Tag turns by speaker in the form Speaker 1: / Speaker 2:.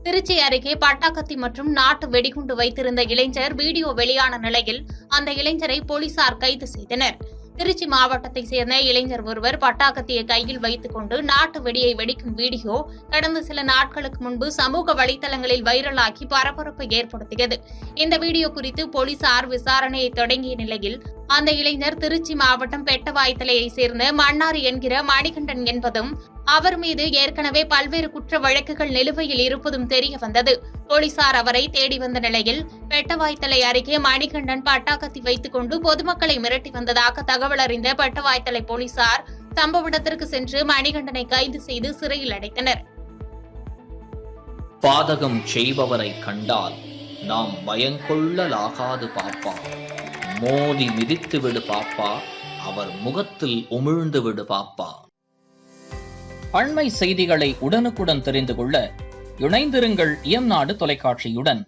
Speaker 1: திருச்சி அருகே பட்டாக்கத்தி மற்றும் நாட்டு வெடிகுண்டு வைத்திருந்த இளைஞர் வீடியோ வெளியான நிலையில் அந்த இளைஞரை போலீசார் கைது செய்தனர். திருச்சி மாவட்டத்தைச் சேர்ந்த இளைஞர் ஒருவர் பட்டாக்கத்தியை கையில் வைத்துக் கொண்டு நாட்டு வெடியை வெடிக்கும் வீடியோ கடந்த சில நாட்களுக்கு முன்பு சமூக வலைதளங்களில் வைரலாகி பரபரப்பை ஏற்படுத்தியது. இந்த வீடியோ குறித்து போலீசார் விசாரணையை தொடங்கிய நிலையில் அந்த இளைஞர் திருச்சி மாவட்டம் பெட்டவாய்த்தலையைச் சேர்ந்த மன்னாரி என்கிற மணிகண்டன் என்பதும் அவர் மீது ஏற்கனவே பல்வேறு குற்ற வழக்குகள் நிலுவையில் இருப்பதும் தெரியவந்தது. போலீசார் அவரை தேடி வந்த நிலையில் பெட்டவாய்த்தலை அருகே மணிகண்டன் பட்டாக்கத்தி வைத்துக் கொண்டு பொதுமக்களை மிரட்டி வந்ததாக தகவல் அறிந்த பெட்டவாய்த்தலை போலீசார் சம்பவ இடத்திற்கு சென்று மணிகண்டனை கைது செய்து சிறையில் அடைத்தனர்.
Speaker 2: பாதகம் செய்பவரை கண்டால் நாம் பயங்கொள்ளலாகாது பாப்பா, மோதி மிதித்து விடு பாப்பா, அவர் முகத்தில் உமிழ்ந்து விடு பாப்பா. அண்மை செய்திகளை உடனுக்குடன் தெரிந்து கொள்ள இணைந்திருங்கள் இயம்நாடு தொலைக்காட்சியுடன்.